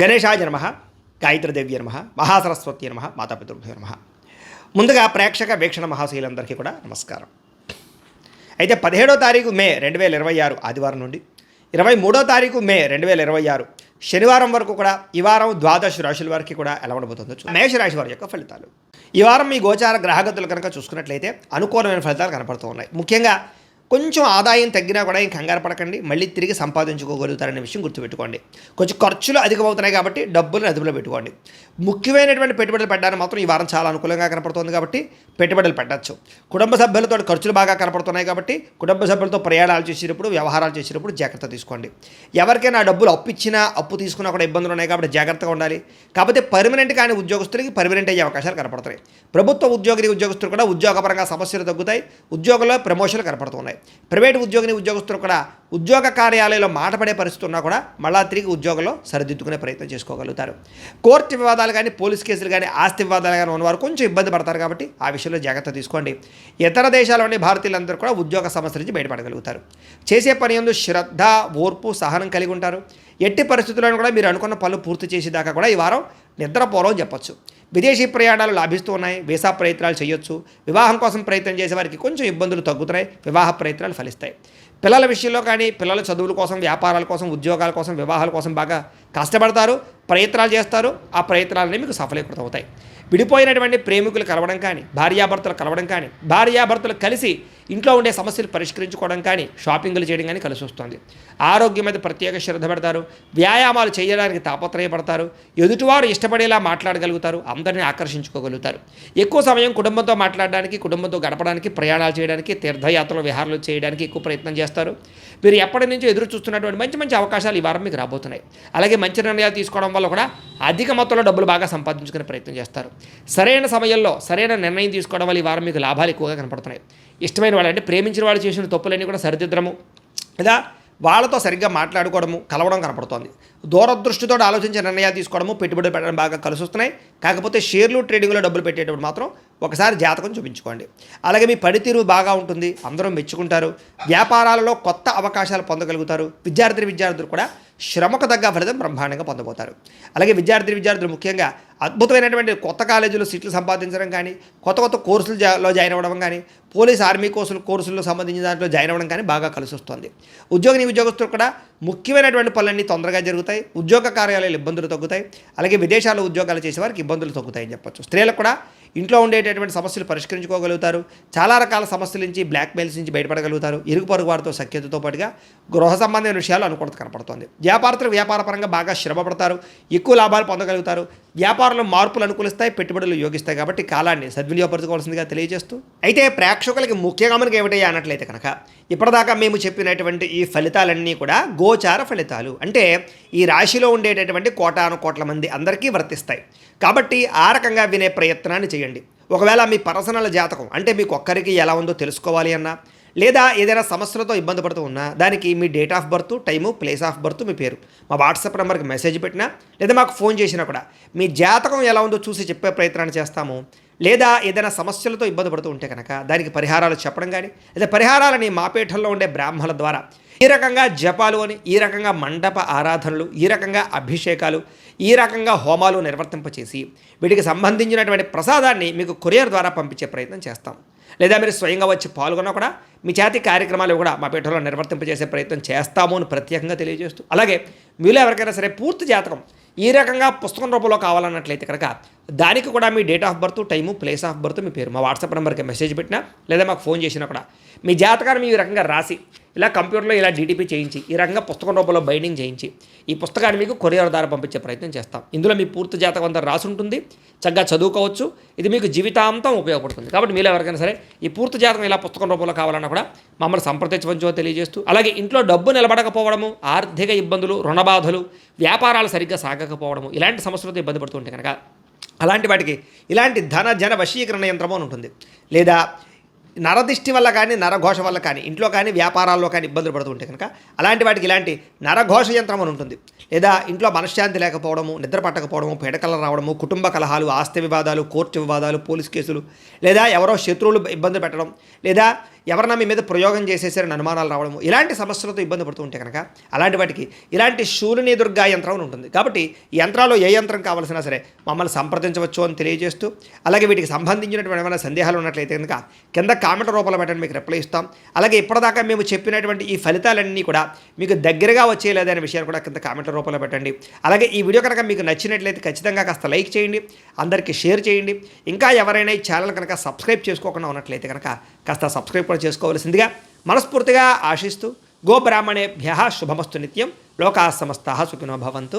గణేశాయ నమః, గాయత్రీదేవ్య నమః, మహాసరస్వతి నమః, మాతాపితృభ్యో నమః. ముందుగా ప్రేక్షక వీక్షణ మహాశీలందరికీ కూడా నమస్కారం. అయితే 17వ తారీఖు మే 2026 ఆదివారం నుండి 23వ తారీఖు మే 2026 శనివారం వరకు కూడా ఈ వారం ద్వాదశ రాశుల వారికి కూడా ఎలా ఉండబోతుందో మేషరాశి వారి యొక్క ఫలితాలు. ఈ వారం మీ గోచార గ్రహగతులు కనుక చూసుకున్నట్లయితే అనుకూలమైన ఫలితాలు కనపడుతూ ఉన్నాయి. ముఖ్యంగా కొంచెం ఆదాయం తగ్గినా కూడా ఏం కంగారు పడకండి, మళ్ళీ తిరిగి సంపాదించుకోగలుగుతారనే విషయం గుర్తుపెట్టుకోండి. కొంచెం ఖర్చులు అధికమవుతున్నాయి కాబట్టి డబ్బులను అదుపులో పెట్టుకోండి. ముఖ్యమైనటువంటి పెట్టుబడులు పెట్టడానికి మాత్రం ఈ వారం చాలా అనుకూలంగా కనపడుతుంది కాబట్టి పెట్టుబడులు పెట్టచ్చు. కుటుంబ సభ్యులతో ఖర్చులు బాగా కనపడుతున్నాయి కాబట్టి కుటుంబ సభ్యులతో ప్రయాణాలు చేసేటప్పుడు వ్యవహారాలు చేసేటప్పుడు జాగ్రత్త తీసుకోండి. ఎవరికైనా డబ్బులు అప్పు ఇచ్చినా అప్పు తీసుకున్నా కూడా ఇబ్బందులు ఉన్నాయి కాబట్టి జాగ్రత్తగా ఉండాలి. కాకపోతే పర్మనెంట్ కానీ ఉద్యోగస్తులకి పర్మనెంట్ అయ్యే అవకాశాలు కనపడుతున్నాయి. ప్రభుత్వ ఉద్యోగస్తులు కూడా ఉద్యోగపరంగా సమస్యలు తగ్గుతాయి, ఉద్యోగంలో ప్రమోషన్లు కనపడుతున్నాయి. ప్రైవేటు ఉద్యోగస్తులు కూడా ఉద్యోగ కార్యాలయంలో మాట పడే పరిస్థితి ఉన్నా కూడా మళ్ళా తిరిగి ఉద్యోగంలో సరిదిద్దుకునే ప్రయత్నం చేసుకోగలుగుతారు. కోర్టు వివాదాలు కానీ పోలీస్ కేసులు కానీ ఆస్తి వివాదాలు కానీ ఉన్నవారు కొంచెం ఇబ్బంది పడతారు కాబట్టి ఆ విషయంలో జాగ్రత్త తీసుకోండి. ఇతర దేశాల్లోని భారతీయులందరూ కూడా ఉద్యోగ సమస్యల నుంచి బయటపడగలుగుతారు. చేసే పని యందు శ్రద్ధ, ఓర్పు, సహనం కలిగి ఉంటారు. ఎట్టి పరిస్థితుల్లో కూడా మీరు అనుకున్న పనులు పూర్తి చేసేదాకా కూడా ఈ వారం నిద్రపోరో చెప్పచ్చు. విదేశీ ప్రయాణాలు లాభిస్తూ ఉన్నాయి, వీసా ప్రయత్నాలు చేయొచ్చు. వివాహం కోసం ప్రయత్నం చేసే వారికి కొంచెం ఇబ్బందులు తగ్గుతున్నాయి, వివాహ ప్రయత్నాలు ఫలిస్తాయి. పిల్లల విషయంలో కానీ పిల్లల చదువుల కోసం, వ్యాపారాల కోసం, ఉద్యోగాల కోసం, వివాహాల కోసం బాగా కష్టపడతారు, ప్రయత్నాలు చేస్తారు. ఆ ప్రయత్నాలన్నీ మీకు సఫలీకృతం అవుతాయి. విడిపోయినటువంటి ప్రేమికులు కలవడం కానీ, భార్యాభర్తలు కలవడం కానీ, భార్యాభర్తలు కలిసి ఇంట్లో ఉండే సమస్యలు పరిష్కరించుకోవడం కానీ, షాపింగ్లు చేయడం కానీ కలిసి వస్తుంది. ఆరోగ్యం మీద ప్రత్యేక శ్రద్ధ పెడతారు, వ్యాయామాలు చేయడానికి తాపత్రయపడతారు, ఎదుటివారు ఇష్టపడేలా మాట్లాడగలుగుతారు, అందరినీ ఆకర్షించుకోగలుగుతారు. ఎక్కువ సమయం కుటుంబంతో మాట్లాడడానికి, కుటుంబంతో గడపడానికి, ప్రయాణాలు చేయడానికి, తీర్థయాత్రలు విహారాలు చేయడానికి ఎక్కువ ప్రయత్నం చేస్తారు. మీరు ఎప్పటి నుంచో ఎదురు చూస్తున్నటువంటి మంచి మంచి అవకాశాలు ఈ వారం మీకు రాబోతున్నాయి. అలాగే మంచి నిర్ణయాలు తీసుకోవడం వల్ల కూడా అధిక మొత్తంలో డబ్బులు బాగా సంపాదించుకునే ప్రయత్నం చేస్తారు. సరైన సమయంలో సరైన నిర్ణయం తీసుకోవడం వల్ల ఈ వారం మీకు లాభాలు ఎక్కువగా కనపడుతున్నాయి. ఇష్టమైన వాళ్ళు అంటే ప్రేమించిన వాళ్ళు చేసిన తప్పులన్నీ కూడా సరిదిద్దడము, లేదా వాళ్ళతో సరిగ్గా మాట్లాడుకోవడము, కలవడం కనపడుతోంది. దూరదృష్టితో ఆలోచించే నిర్ణయాలు తీసుకోవడము, పెట్టుబడులు పెట్టడం బాగా కలిసి వస్తున్నాయి. కాకపోతే షేర్లు ట్రేడింగ్లో డబ్బులు పెట్టేటప్పుడు మాత్రం ఒకసారి జాతకం చూపించుకోండి. అలాగే మీ పనితీరు బాగా ఉంటుంది, అందరూ మెచ్చుకుంటారు. వ్యాపారాలలో కొత్త అవకాశాలు పొందగలుగుతారు. విద్యార్థులు కూడా శ్రమకు తగ్గ ఫలితం బ్రహ్మాండంగా పొందబోతారు. అలాగే విద్యార్థులు ముఖ్యంగా అద్భుతమైనటువంటి కొత్త కాలేజీలో సీట్లు సంపాదించడం కానీ, కొత్త కోర్సులలో జాయిన్ అవ్వడం కానీ, పోలీస్ ఆర్మీ కోర్సుల్లో సంబంధించిన దాంట్లో జాయిన్ అవ్వడం కానీ బాగా కలిసి వస్తుంది. ఉద్యోగస్తులు కూడా ముఖ్యమైనటువంటి పనులన్నీ తొందరగా జరుగుతాయి. ఉద్యోగ కార్యాలయాలు ఇబ్బందులు తగ్గుతాయి. అలాగే విదేశాల్లో ఉద్యోగాలు చేసేవారికి ఇబ్బందులు తగ్గుతాయని చెప్పొచ్చు. స్త్రీలకు కూడా ఇంట్లో ఉండేటటువంటి సమస్యలు పరిష్కరించుకోగలుగుతారు. చాలా రకాల సమస్యల నుంచి, బ్లాక్మెయిల్స్ నుంచి బయటపడగలుగుతారు. ఇరుగు పొరుగు వారితో సఖ్యతతో పాటుగా గృహ సంబంధమైన విషయాలు అనుకూలత కనపడుతుంది. వ్యాపారపరంగా బాగా శ్రమ పడతారు, ఎక్కువ లాభాలు పొందగలుగుతారు. వ్యాపారంలో మార్పులు అనుకూలిస్తాయి, పెట్టుబడులు యోగిస్తాయి. కాబట్టి కాలాన్ని సద్వినియోగపరచుకోవాల్సిందిగా తెలియజేస్తూ, అయితే ప్రేక్షకులకి ముఖ్యంగా మనకి ఏమిటయ్యా అన్నట్లయితే కనుక ఇప్పటిదాకా మేము చెప్పినటువంటి ఈ ఫలితాలన్నీ కూడా గోచార ఫలితాలు, అంటే ఈ రాశిలో ఉండేటటువంటి కోటాను మంది అందరికీ వర్తిస్తాయి. కాబట్టి ఆ రకంగా వినే ప్రయత్నాన్ని చేయండి. ఒకవేళ మీ పర్సనల్ జాతకం అంటే మీకు ఒక్కరికి ఎలా ఉందో తెలుసుకోవాలి అన్నా, లేదా ఏదైనా సమస్యలతో ఇబ్బంది పడుతూ ఉన్నా దానికి మీ date of birth, time, place of birth, మీ పేరు మా వాట్సాప్ నెంబర్కి మెసేజ్ పెట్టినా, లేదా మాకు ఫోన్ చేసినా కూడా మీ జాతకం ఎలా ఉందో చూసి చెప్పే ప్రయత్నాన్ని చేస్తాము. లేదా ఏదైనా సమస్యలతో ఇబ్బంది పడుతూ ఉంటే కనుక దానికి పరిహారాలు చెప్పడం కానీ, లేదా పరిహారాలని మా పీఠంలో ఉండే బ్రాహ్మణుల ద్వారా ఈ రకంగా జపాలు అని, ఈ రకంగా మండప ఆరాధనలు, ఈ రకంగా అభిషేకాలు, ఈ రకంగా హోమాలు నిర్వర్తింపచేసి వీటికి సంబంధించినటువంటి ప్రసాదాన్ని మీకు కొరియర్ ద్వారా పంపించే ప్రయత్నం చేస్తాం. లేదా మీరు స్వయంగా వచ్చి పాల్గొన్నా కూడా మీ చేతి కార్యక్రమాలు కూడా మా పీఠంలో నిర్వర్తింపజేసే ప్రయత్నం చేస్తాము అని ప్రత్యేకంగా తెలియజేస్తూ, అలాగే మీలో ఎవరికైనా సరే పూర్తి జాతకం ఈ రకంగా పుస్తకం రూపంలో కావాలన్నట్లయితే కనుక దానికి కూడా మీ date of birth, time, place of birth, మీ పేరు మా వాట్సాప్ నెంబర్కి మెసేజ్ పెట్టినా, లేదా మాకు ఫోన్ చేసినా కూడా మీ జాతకాన్ని ఈ రకంగా రాసి ఇలా కంప్యూటర్లో ఇలా డీటీపీ చేయించి ఈ రకంగా పుస్తకం రూపంలో బైండింగ్ చేయించి ఈ పుస్తకాన్ని మీకు కొరియర్ ద్వారా పంపించే ప్రయత్నం చేస్తాం. ఇందులో మీ పూర్తి జాతకం అంతా రాసి ఉంటుంది, చక్కగా చదువుకోవచ్చు. ఇది మీకు జీవితాంతం ఉపయోగపడుతుంది. కాబట్టి మీలో ఎవరికైనా సరే ఈ పూర్తి జాతకం ఇలా పుస్తకం రూపంలో కావాలన్నా కూడా మమ్మల్ని సంప్రదించవచ్చో తెలియజేస్తూ, అలాగే ఇంట్లో డబ్బు నిలబడకపోవడము, ఆర్థిక ఇబ్బందులు, రుణబాధలు, వ్యాపారాలు సరిగ్గా సాగకపోవడము, ఇలాంటి సమస్యలతో ఇబ్బంది పడుతుంటే కనుక అలాంటి వాటికి ఇలాంటి జన వశీకరణ యంత్రము అని ఉంటుంది. లేదా నరదిష్టి వల్ల కానీ, నరఘోష వల్ల కానీ, ఇంట్లో కానీ వ్యాపారాల్లో కానీ ఇబ్బందులు పడుతుంటే కనుక అలాంటి వాటికి ఇలాంటి నరఘోష యంత్రం అని ఉంటుంది. లేదా ఇంట్లో మనశ్శాంతి లేకపోవడము, నిద్ర పట్టకపోవడము, పీడకలు రావడము, కుటుంబ కలహాలు, ఆస్తి వివాదాలు, కోర్టు వివాదాలు, పోలీస్ కేసులు, లేదా ఎవరో శత్రువులు ఇబ్బంది పెట్టడం, లేదా ఎవరన్నా మీ మీద ప్రయోగం చేసేసారని అనుమానాలు రావడము ఇలాంటి సమస్యలతో ఇబ్బంది పడుతూ ఉంటే కనుక అలాంటి వాటికి ఇలాంటి శూలిని దుర్గా యంత్రం అని ఉంటుంది. కాబట్టి ఈ యంత్రాల్లో ఏ యంత్రం కావాల్సినా సరే మమ్మల్ని సంప్రదించవచ్చు అని తెలియజేస్తూ, అలాగే వీటికి సంబంధించినటువంటి ఏమైనా సందేహాలు ఉన్నట్లయితే కనుక కింద కామెంట్ రూపంలో పెట్టండి, మీకు రిప్లై ఇస్తాం. అలాగే ఇప్పటిదాకా మేము చెప్పినటువంటి ఈ ఫలితాలన్నీ కూడా మీకు దగ్గరగా వచ్చేయలేదా అనే విషయాన్ని కూడా కింద కామెంట్ రూపంలో పెట్టండి. అలాగే ఈ వీడియో కనుక మీకు నచ్చినట్లయితే ఖచ్చితంగా కాస్త లైక్ చేయండి, అందరికీ షేర్ చేయండి. ఇంకా ఎవరైనా ఈ ఛానల్ కనుక సబ్స్క్రైబ్ చేసుకోకుండా ఉన్నట్లయితే కనుక కాస్త సబ్స్క్రైబ్ కూడా చేసుకోవాల్సిందిగా మనస్ఫూర్తిగా ఆశిస్తూ, గోబ్రాహ్మణేభ్యః శుభమస్తు నిత్యం, లోకాः సమస్తాः సుఖినో భవంతు.